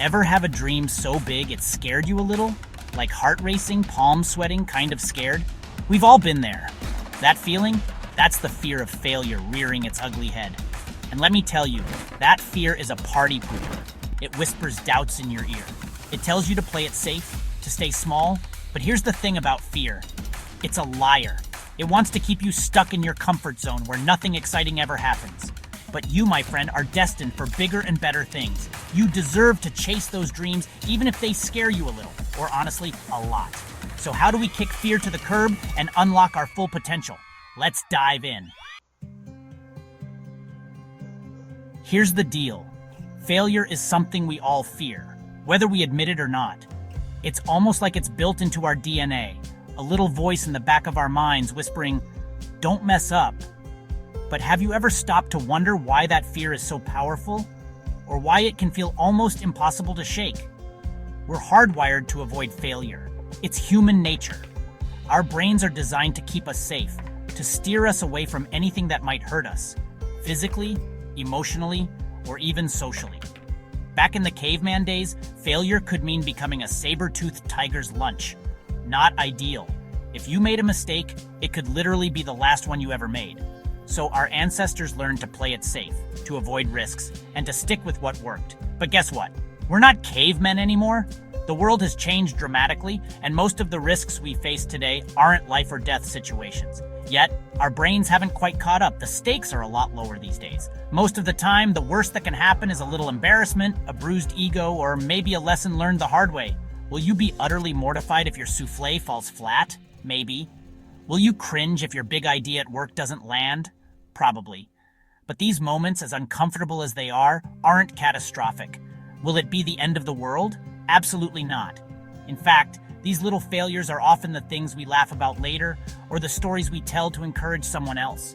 Ever have a dream so big it scared you a little? Like heart racing, palms sweating, kind of scared? We've all been there. That feeling? That's the fear of failure rearing its ugly head. And let me tell you, that fear is a party pooper. It whispers doubts in your ear. It tells you to play it safe, to stay small. But here's the thing about fear. It's a liar. It wants to keep you stuck in your comfort zone where nothing exciting ever happens. But you, my friend, are destined for bigger and better things. You deserve to chase those dreams even if they scare you a little, or honestly, a lot. So how do we kick fear to the curb and unlock our full potential? Let's dive in. Here's the deal. Failure is something we all fear, whether we admit it or not. It's almost like it's built into our DNA, a little voice in the back of our minds whispering, "Don't mess up." But have you ever stopped to wonder why that fear is so powerful? Or why it can feel almost impossible to shake? We're hardwired to avoid failure. It's human nature. Our brains are designed to keep us safe, to steer us away from anything that might hurt us, physically, emotionally, or even socially. Back in the caveman days, failure could mean becoming a saber-toothed tiger's lunch. Not ideal. If you made a mistake, it could literally be the last one you ever made. So our ancestors learned to play it safe, to avoid risks, and to stick with what worked. But guess what? We're not cavemen anymore. The world has changed dramatically, and most of the risks we face today aren't life or death situations. Yet, our brains haven't quite caught up. The stakes are a lot lower these days. Most of the time, the worst that can happen is a little embarrassment, a bruised ego, or maybe a lesson learned the hard way. Will you be utterly mortified if your souffle falls flat? Maybe. Will you cringe if your big idea at work doesn't land? Probably. But these moments, as uncomfortable as they are, aren't catastrophic. Will it be the end of the world? Absolutely not. In fact, these little failures are often the things we laugh about later, or the stories we tell to encourage someone else.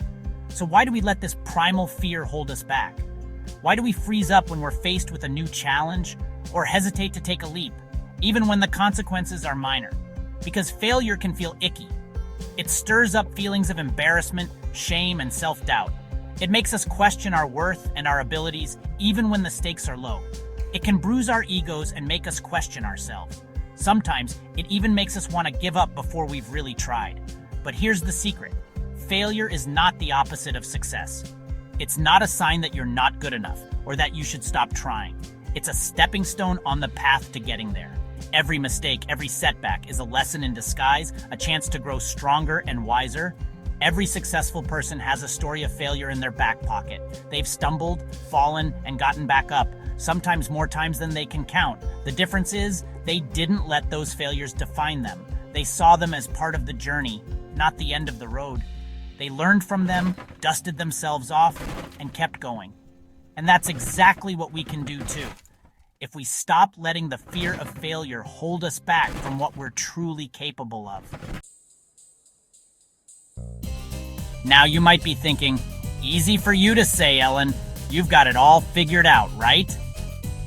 So why do we let this primal fear hold us back? Why do we freeze up when we're faced with a new challenge, or hesitate to take a leap, even when the consequences are minor? Because failure can feel icky. It stirs up feelings of embarrassment, shame, and self-doubt. It makes us question our worth and our abilities, even when the stakes are low. It can bruise our egos and make us question ourselves. Sometimes, it even makes us want to give up before we've really tried. But here's the secret. Failure is not the opposite of success. It's not a sign that you're not good enough, or that you should stop trying. It's a stepping stone on the path to getting there. Every mistake, every setback is a lesson in disguise, a chance to grow stronger and wiser. Every successful person has a story of failure in their back pocket. They've stumbled, fallen, and gotten back up, sometimes more times than they can count. The difference is, they didn't let those failures define them. They saw them as part of the journey, not the end of the road. They learned from them, dusted themselves off, and kept going. And that's exactly what we can do too. If we stop letting the fear of failure hold us back from what we're truly capable of. Now you might be thinking, easy for you to say, Ellen. You've got it all figured out, right?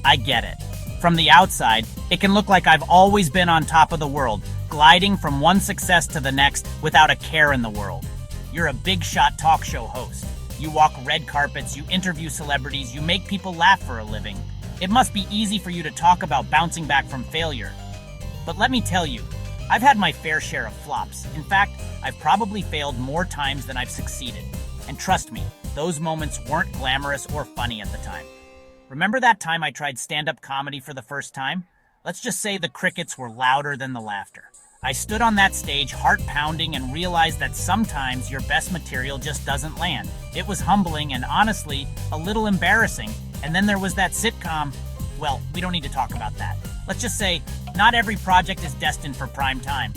I get it. From the outside, it can look like I've always been on top of the world, gliding from one success to the next without a care in the world. You're a big shot talk show host. You walk red carpets, you interview celebrities, you make people laugh for a living. It must be easy for you to talk about bouncing back from failure. But let me tell you, I've had my fair share of flops. In fact, I've probably failed more times than I've succeeded. And trust me, those moments weren't glamorous or funny at the time. Remember that time I tried stand-up comedy for the first time? Let's just say the crickets were louder than the laughter. I stood on that stage, heart pounding, and realized that sometimes your best material just doesn't land. It was humbling and honestly, a little embarrassing. And then there was that sitcom. Well, we don't need to talk about that. Let's just say, not every project is destined for prime time.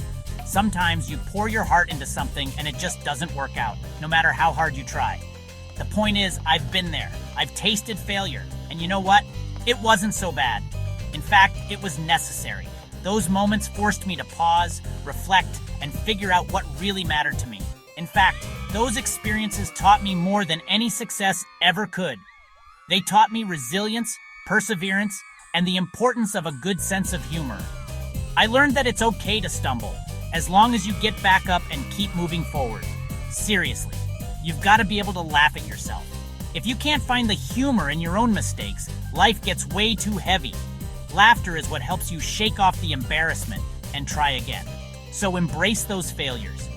Sometimes you pour your heart into something and it just doesn't work out, no matter how hard you try. The point is, I've been there. I've tasted failure. And you know what? It wasn't so bad. In fact, it was necessary. Those moments forced me to pause, reflect, and figure out what really mattered to me. In fact, those experiences taught me more than any success ever could. They taught me resilience, perseverance, and the importance of a good sense of humor. I learned that it's okay to stumble, as long as you get back up and keep moving forward. Seriously, you've got to be able to laugh at yourself. If you can't find the humor in your own mistakes, life gets way too heavy. Laughter is what helps you shake off the embarrassment and try again. So embrace those failures.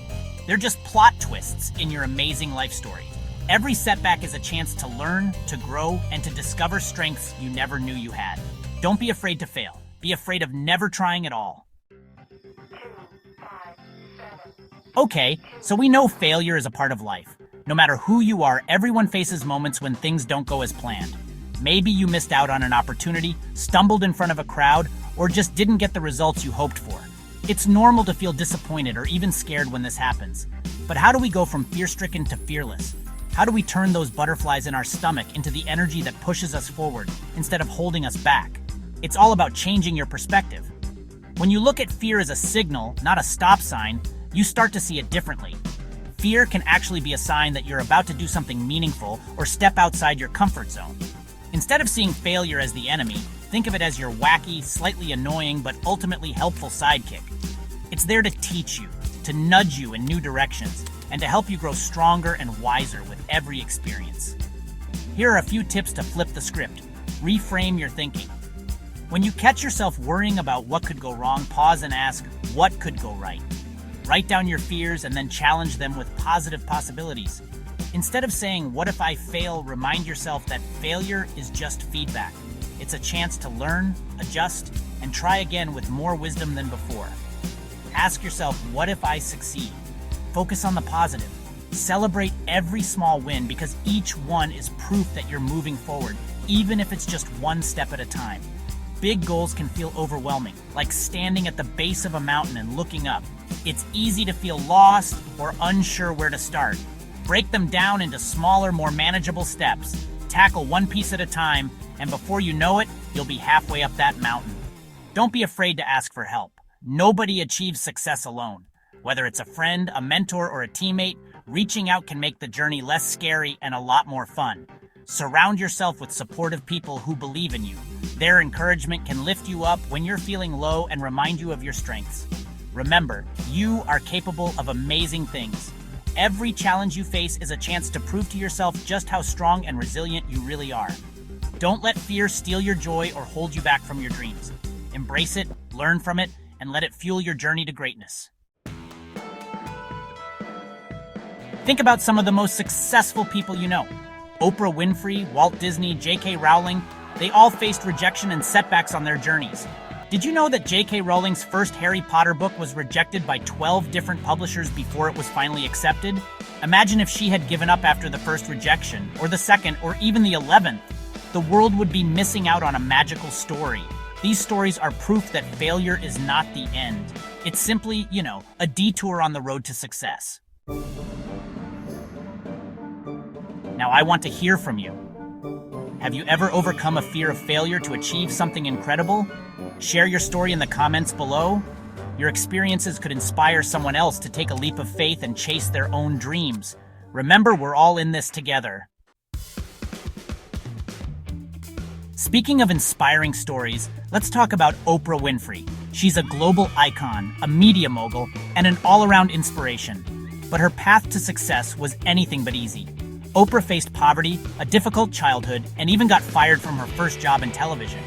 They're just plot twists in your amazing life story. Every setback is a chance to learn, to grow, and to discover strengths you never knew you had. Don't be afraid to fail. Be afraid of never trying at all. Okay, so we know failure is a part of life. No matter who you are, everyone faces moments when things don't go as planned. Maybe you missed out on an opportunity, stumbled in front of a crowd, or just didn't get the results you hoped for. It's normal to feel disappointed or even scared when this happens. But how do we go from fear-stricken to fearless? How do we turn those butterflies in our stomach into the energy that pushes us forward instead of holding us back? It's all about changing your perspective. When you look at fear as a signal, not a stop sign, you start to see it differently. Fear can actually be a sign that you're about to do something meaningful or step outside your comfort zone. Instead of seeing failure as the enemy, think of it as your wacky, slightly annoying, but ultimately helpful sidekick. It's there to teach you, to nudge you in new directions, and to help you grow stronger and wiser with every experience. Here are a few tips to flip the script. Reframe your thinking. When you catch yourself worrying about what could go wrong, pause and ask, what could go right? Write down your fears and then challenge them with positive possibilities. Instead of saying, what if I fail, remind yourself that failure is just feedback. It's a chance to learn, adjust, and try again with more wisdom than before. Ask yourself, what if I succeed? Focus on the positive. Celebrate every small win because each one is proof that you're moving forward, even if it's just one step at a time. Big goals can feel overwhelming, like standing at the base of a mountain and looking up. It's easy to feel lost or unsure where to start. Break them down into smaller, more manageable steps. Tackle one piece at a time, and before you know it, you'll be halfway up that mountain. Don't be afraid to ask for help. Nobody achieves success alone. Whether it's a friend, a mentor, or a teammate, reaching out can make the journey less scary and a lot more fun. Surround yourself with supportive people who believe in you. Their encouragement can lift you up when you're feeling low and remind you of your strengths. Remember, you are capable of amazing things. Every challenge you face is a chance to prove to yourself just how strong and resilient you really are. Don't let fear steal your joy or hold you back from your dreams. Embrace it, learn from it, and let it fuel your journey to greatness. Think about some of the most successful people you know. Oprah Winfrey, Walt Disney, J.K. Rowling, they all faced rejection and setbacks on their journeys. Did you know that J.K. Rowling's first Harry Potter book was rejected by 12 different publishers before it was finally accepted? Imagine if she had given up after the first rejection, or the second, or even the 11th. The world would be missing out on a magical story. These stories are proof that failure is not the end. It's simply, a detour on the road to success. Now I want to hear from you. Have you ever overcome a fear of failure to achieve something incredible? Share your story in the comments below. Your experiences could inspire someone else to take a leap of faith and chase their own dreams. Remember, we're all in this together. Speaking of inspiring stories, let's talk about Oprah Winfrey. She's a global icon, a media mogul, and an all-around inspiration. But her path to success was anything but easy. Oprah faced poverty, a difficult childhood, and even got fired from her first job in television.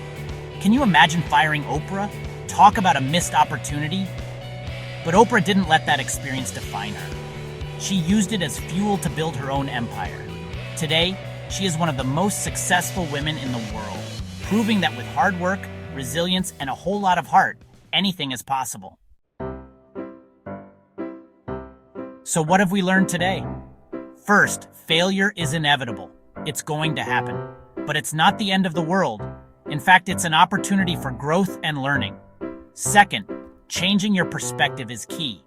Can you imagine firing Oprah? Talk about a missed opportunity. But Oprah didn't let that experience define her. She used it as fuel to build her own empire. Today, she is one of the most successful women in the world, proving that with hard work, resilience, and a whole lot of heart, anything is possible. So what have we learned today? First, failure is inevitable. It's going to happen. But it's not the end of the world. In fact, it's an opportunity for growth and learning. Second, changing your perspective is key.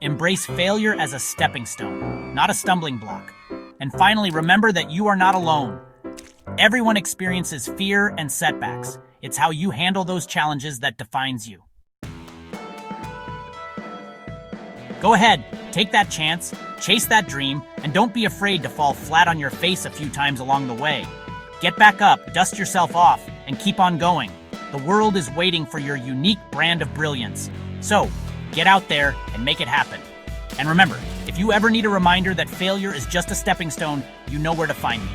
Embrace failure as a stepping stone, not a stumbling block. And finally, remember that you are not alone. Everyone experiences fear and setbacks. It's how you handle those challenges that defines you. Go ahead, take that chance, chase that dream, and don't be afraid to fall flat on your face a few times along the way. Get back up, dust yourself off, and keep on going. The world is waiting for your unique brand of brilliance. So, get out there and make it happen. And remember, if you ever need a reminder that failure is just a stepping stone, you know where to find me.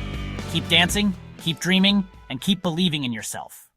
Keep dancing, keep dreaming, and keep believing in yourself.